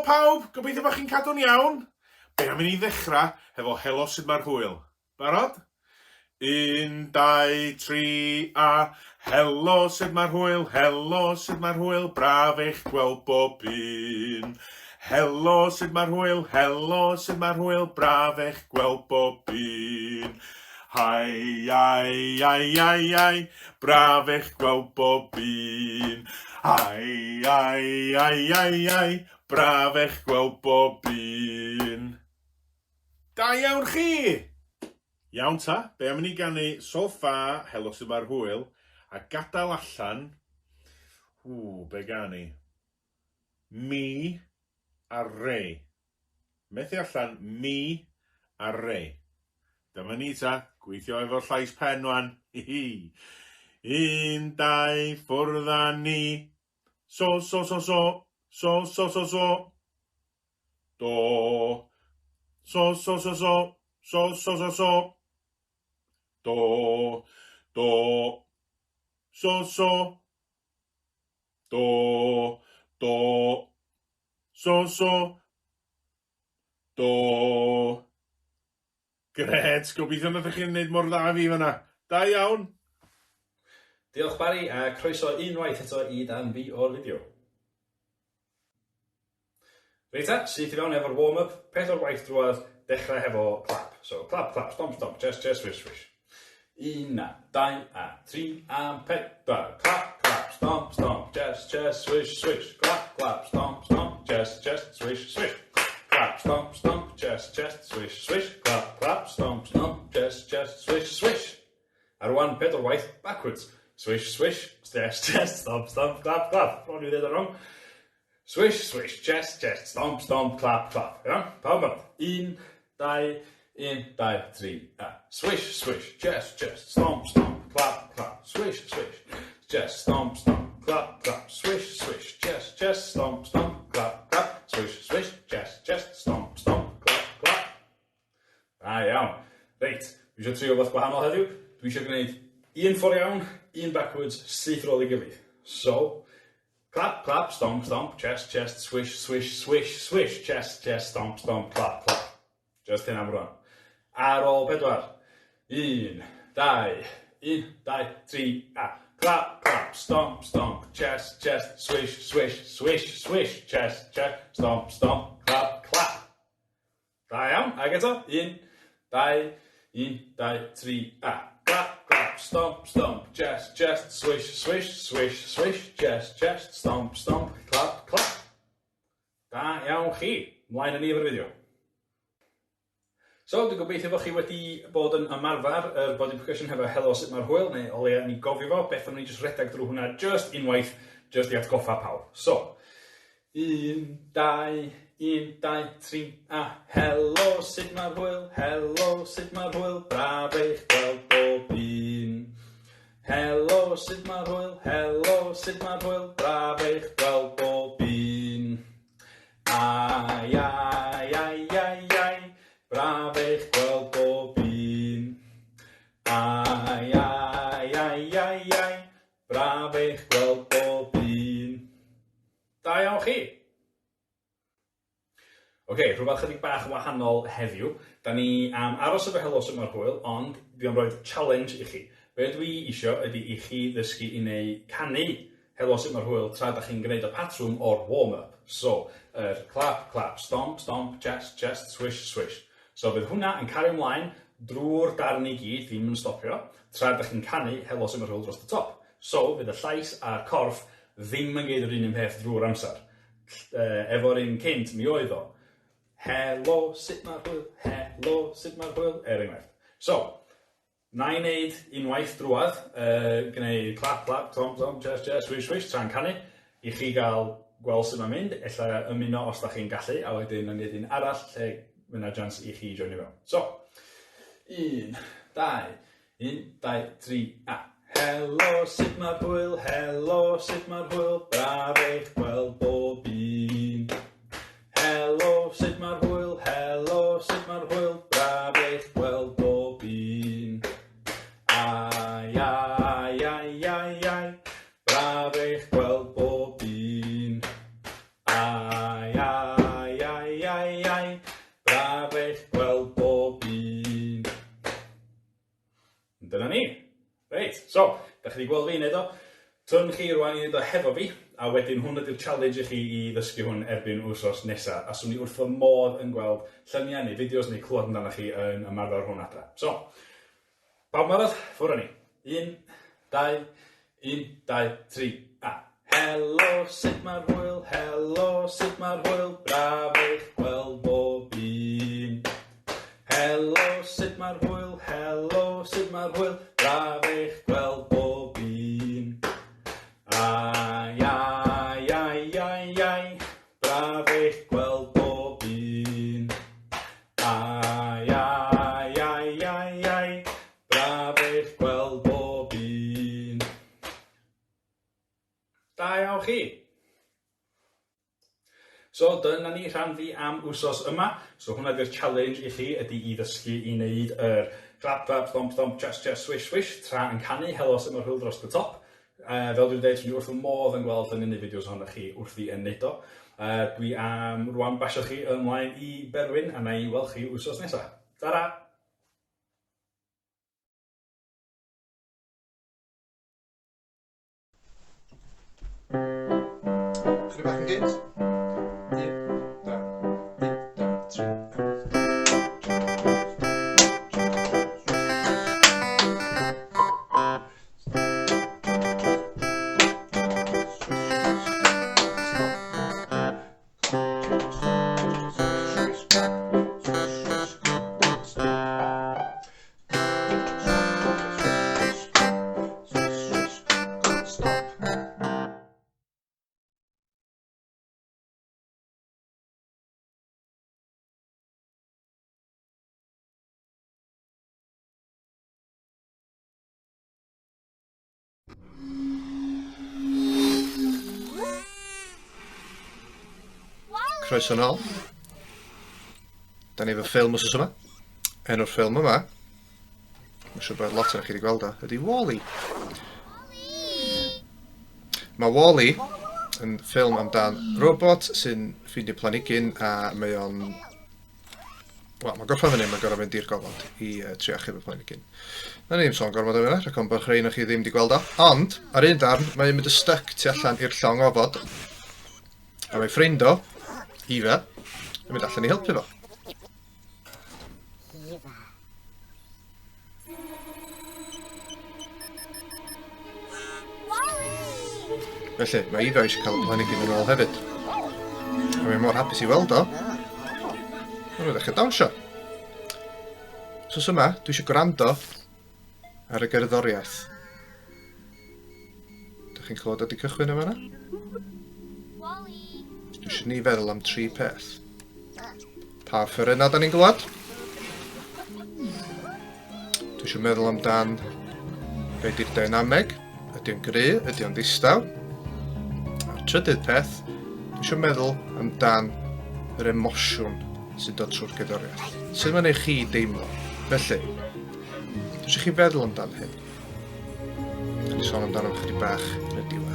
pawb, gobeithio bod chi'n cadw'n iawn. Be am i ni ddechrau hefo helo sut mae'r hwyl. Barod? 1, 2, 3 a helo sut mae'r hwyl, helo sut mae'r hwyl, braf eich gweld bob un. Helo sut mae'r hwyl, helo sut mae'r hwyl, braf eich gweld bob un. Hai, ai, ai, ai, ai, braf eich gweld bob un. Ai, ai, ai, ai, ai, braf eich gweld bob un. Da iawn chi! Iawn ta, be am i ni ganu so far helo sut mae'r hwyl a gadael allan, be ganu? Mi a re. Methu allan mi a re. Dyma ni ta, gweithio efo'r llais pen wan. 1, 2, ffwrdd â ni. So, so, so, so. So, so, so, so. Do. So, so, so, so. So, so, so, so. Do. Do. So, so. Do. Do. So, so. Do. Gret, gobeithio nad ydych chi'n neud mor dda fi fyna. Da iawn. Diolch Barry, a croeso unwaith eto i dan fi o'r fideo. Reit ta, syth i fewn efo'r warm-up, 4 waith drwodd, dechrau hefo clap. So, clap, clap, stomp, stomp, chest, chest, swish, swish. 1 a 2 a 3 a 4. Clap, clap, stomp, stomp, chest, chest, swish, swish. Clap, clap, stomp, stomp, chest, chest, swish, swish. Clap, stomp, stomp, chest, chest, swish, swish. Clap, clap, stomp, stomp, chest, chest, swish, swish. A rwan 4 waith, backwards. Swish, swish, chest, chest, stomp, stomp, clap, clap. Rwan i ddweud o wrong. Swish, swish, chest, chest, stomp, stomp, clap, clap. Iawn? Pawb yma. 1, 2, 1, 2, 3, a. Swish, swish, chest, chest, stomp, stomp, clap, clap. Swish, swish, chest, stomp, stomp, clap, clap. Swish, swish, chest, chest, stomp, stomp, clap, clap. Swish, swish, chest, chest, stomp, stomp, clap, clap. Da iawn. Reit, dwi eisiau trio beth gwahanol heddiw. Dwi eisiau gwneud un ffordd iawn, un backwards, syth rôl i gilydd. So, clap, clap, stomp, stomp, chest, chest, swish, swish, swish, swish, chest, chest, stomp, stomp, clap, clap. Just hyn am rwan. Ar ôl 4. 1, 2, 1, 2, 3, a. Clap, clap, stomp, stomp, chest, chest, swish, swish, swish, swish, chest, chest, stomp, stomp, clap, clap. Da iawn, ag eto. 1, 2, 1, 2, 3, a. Clap, clap, stomp, stomp, chest, chest, swish, swish, swish, swish, chest, chest, stomp, stomp, clap, clap. Da iawn chi. Mlaen â ni efo'r fideo. So, dwi'n gobeithio bod chi wedi bod yn ymarfer yr body percussion hefo helo sut mae'r hwyl, neu o leia ni gofio fo, beth o'n ni jyst redag drwy hwnna just unwaith, just i atgoffa pawb. So, 1, 2, 1, 2, 3, a helo sut mae'r hwyl, helo sut mae'r hwyl, braf eich gweld bob un. Helo sut mae'r hwyl, helo sut mae'r hwyl, braf eich gweld bob un. Ai, ai, ai, ai, ai. Braf eich gweld bob un. Ai, ai, ai, ai, ai. Braf eich gweld bob un. Da iawn chi. Rhywbeth chydig bach wahanol heddiw. Da ni am aros efo helo sut mae'r hwyl, ond dwi am roi'r challenge i chi. Be dwi isio ydy i chi ddysgu i neu canu helo sut mae'r hwyl tra da chi'n gwneud y patrwm o'r warm-up. So, clap, clap, stomp, stomp, chest, chest, swish, swish. So bydd hwnna yn cario ymlaen drwy'r darn i gyd, ddim yn stopio, tra ydych chi'n canu helo sut mae'r hwyl dros y top. So, bydd y llais a'r corff ddim yn gwneud yr un peth drwy'r amser. Efo'r un cynt, mi oedd o. Helo sut mae'r hwyl, helo sut mae'r hwyl, enghraifft. So, na i wneud unwaith drwodd, gwneud clap, clap, stomp, stomp, chest, chest, swish, swish, tra'n canu, i chi gael gweld sut mae'n mynd, ella ymuno os da chi'n gallu, a wedyn yn gwneud un arall, lle Myna jans i chi joinio fewn. So, 1, 2, 1, 2, 3, a. Helo sut mae'r hwyl, helo sut mae'r hwyl, braf eich gweld bob un. Helo sut mae'r hwyl, helo sut mae'r hwyl, braf eich gweld bob un. Ai, ai, ai, ai, ai, braf eich gweld bob un. Ai, ai. Reit, so, da chi wedi gweld fi wneud o. Tyn chi rwan i wneud o hefo fi, a wedyn hwn ydy'r challenge i chi i ddysgu hwn erbyn wsos nesa. A swn ni wrth fy modd yn gweld lluniau neu fideos neu clywed amdano chi yn ymarfer hwn adra. So, bawb marad, ffwr ni. 1, 2, 1, 2, 3, a. Helo, sut mae'r hwyl? Helo, sut mae'r hwyl? Braf eich gweld bob un. Helo, sut mae'r hwyl? Helo, sut mae'r hwyl? Braf eich gweld bob un. Ai, ai, ai, ai, ai, braf eich gweld bob un. Ai, ai, ai, ai, ai, braf eich gweld bob un. Da iawn chi. So, dyna ni rhan fi am wsos yma. So, hwnna ydy'r challenge i chi, ydy i ddysgu i wneud yr clap, clap, stomp, stomp, chest, chest, swish, swish, tra yn canu, helo sy'n mae'r hwyl dros y top. Fel dwi'n dweud, dwi wrth y modd yn gweld yn unig fideos ohono chi wrth fi yn neud o. Dwi am rwan basio chi ymlaen i Berwyn, a na i weld chi wsos nesaf. Tara! Chydig bach yn gynt. 1, 2, Croeso nôl. Da ni efo ffilm wrth yma. Enw'r ffilm yma, mae'n siŵr bod lot o'ch chi wedi gweld o, ydy Wall-E. Mae Wall-E yn ffilm amdan robot sy'n ffindio planhigyn a mae o'n... Wel, mae'n gorffen fyny, mae'n gorfod mynd i'r gofod i trio achub y planhigyn. Na ni ddim sôn gorfod o fyna, rhaid o'n bod rhain o'ch chi ddim wedi gweld o. Ond, ar un darn, mae'n mynd y styc tu allan i'r llong ofod. A mae ffrind o, Ifa, yn mynd allan i helpu fo. Felly, mae Ifa eisiau cael y planhigyn yn ôl hefyd. A mae mor hapus i weld o. Mae'n nhw'n dechrau dawnsio. So yma, dwi eisiau gwrando ar y gerddoriaeth. Dych chi'n clywed wedi cychwyn yma yna? Dwi eisiau ni feddwl am 3 peth. Pa ffyrna da ni'n glywed? Dwi eisiau meddwl amdan be di'r dynameg. Ydy o'n gry, ydy o'n ddistaw. A'r trydydd peth, dwi eisiau meddwl amdan yr emosiwn sy'n dod trwy'r gerddoriaeth. Sut mae'n ei chi deimlo? Felly, dwi eisiau chi feddwl amdan hyn. Dwi'n sôn amdano chydig bach yn y diwedd.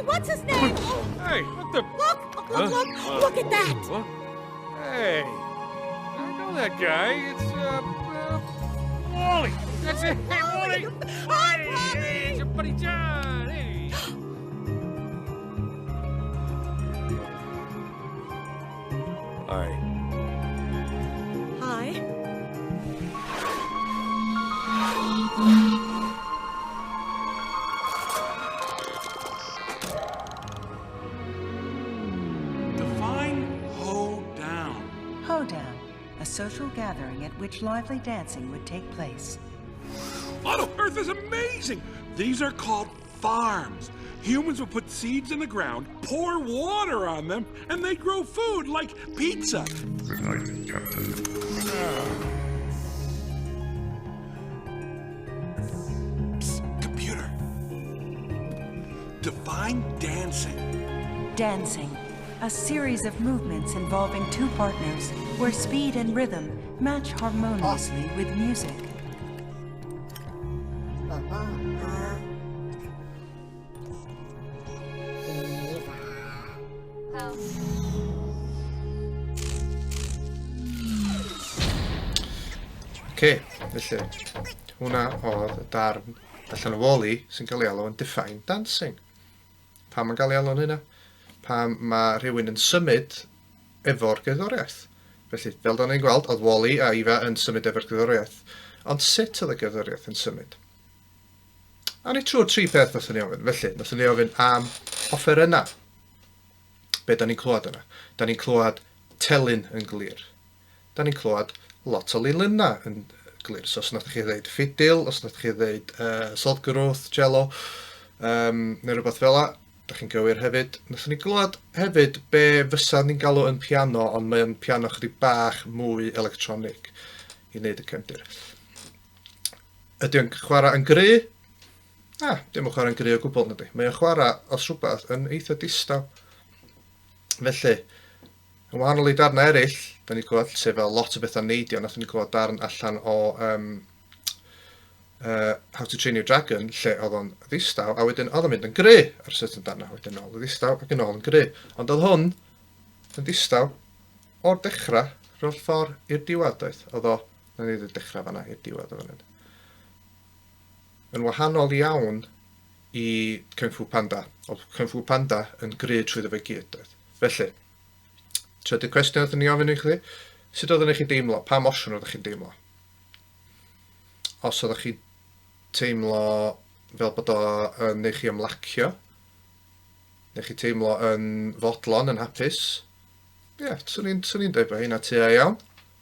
What's his name? Hey, what the? Look at that! What? Hey, I know that guy. It's, Wally. That's it. Hey, Wally. Hi, Hey, Wally! it's your buddy John. Hey. Hi. Hi. Hoedown, a social gathering at which lively dancing would take place. On Earth is amazing! These are called farms. Humans will put seeds in the ground, pour water on them, and they grow food like pizza. Good night, Captain. Psst, computer. Define dancing. Dancing, a series of movements involving two partners where speed and rhythm match harmoniously with music. Felly, hwnna oedd y darn allan o Wall-E sy'n cael ei alw yn Define Dancing. Pam mae'n cael ei alw yn hynna? Pam mae rhywun yn symud efo'r gerddoriaeth. Felly, fel da ni'n gweld, oedd Wall-E a Ifa yn symud efo'r gerddoriaeth. Ond sut oedd y gerddoriaeth yn symud? A ni trwy'r 3 peth nathon ni ofyn. Felly, nathon ni ofyn am offerynna. Be da ni'n clywed yna? Da ni'n clywed telyn yn glir. Da ni'n clywed lot o lilynna yn glir. So, os nath chi ddeud ffidil, os nath chi ddeud solgrwth, jello, neu rhywbeth fel la, da chi'n gywir hefyd. Nathon ni glywed hefyd be fysa ni'n galw yn piano, ond mae'n piano chydig bach mwy electronig i wneud y cefndir. Ydy o'n chwarae yn gry? Dim yn chwarae yn gry o gwbl na di. Mae o'n chwarae os rhywbeth yn eitha distaw. Felly, yn wahanol i darn eraill, da ni'n gweld sef fel lot o bethau neidio, nathon ni gweld darn allan o How to Train Your Dragon, lle oedd o'n ddistaw, a wedyn oedd o'n mynd yn gry ar certain darna, wedyn ôl yn ddistaw ac yn ôl yn gry. Ond oedd hwn yn distaw o'r dechrau ro'r ffordd i'r diwedd oedd. Oedd o, na ni ddweud dechrau fanna i'r diwedd o fan hyn. Yn wahanol iawn i Kung Fu Panda. Oedd Kung Fu Panda yn gry trwy fe gyd oedd. Felly, trydydd cwestiwn oedd ni ofyn i chi, sut oeddwn chi deimlo? Pa emosiwn oeddech chi'n deimlo? Os oeddech chi teimlo fel bod o yn neu chi ymlacio, neu chi teimlo yn fodlon, yn hapus, swn i'n dweud bod hynna tua iawn.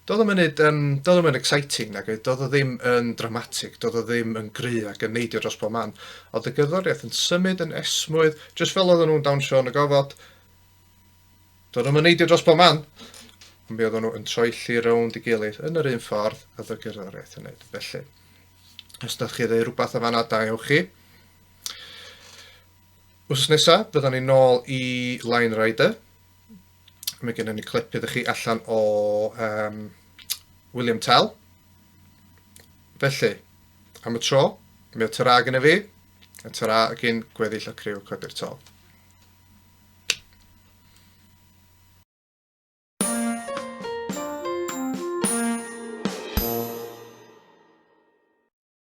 Doedd o'n mynd exciting, doedd o ddim yn dramatic, doedd o ddim yn gry ac yn neidio dros bob man. Oedd y gerddoriaeth yn symud yn esmwydd, jyst fel oedden nhw'n dawnsio yn y gofod. Doedd o'n neidio dros bob man, ond mi oedden nhw yn troelli rownd i gilydd yn yr un ffordd oedd y gerddoriaeth yn neud. Felly, os ydych chi ddweud rhywbeth o fanna, da ewch chi. Wsos nesaf, byddwn ni nôl i Line Rider. Mae gennym ni clip iddo chi allan o William Tell. Felly, am y tro, mi o tyra gyda fi, a tyra gyn gweddill o criw Codi'r To.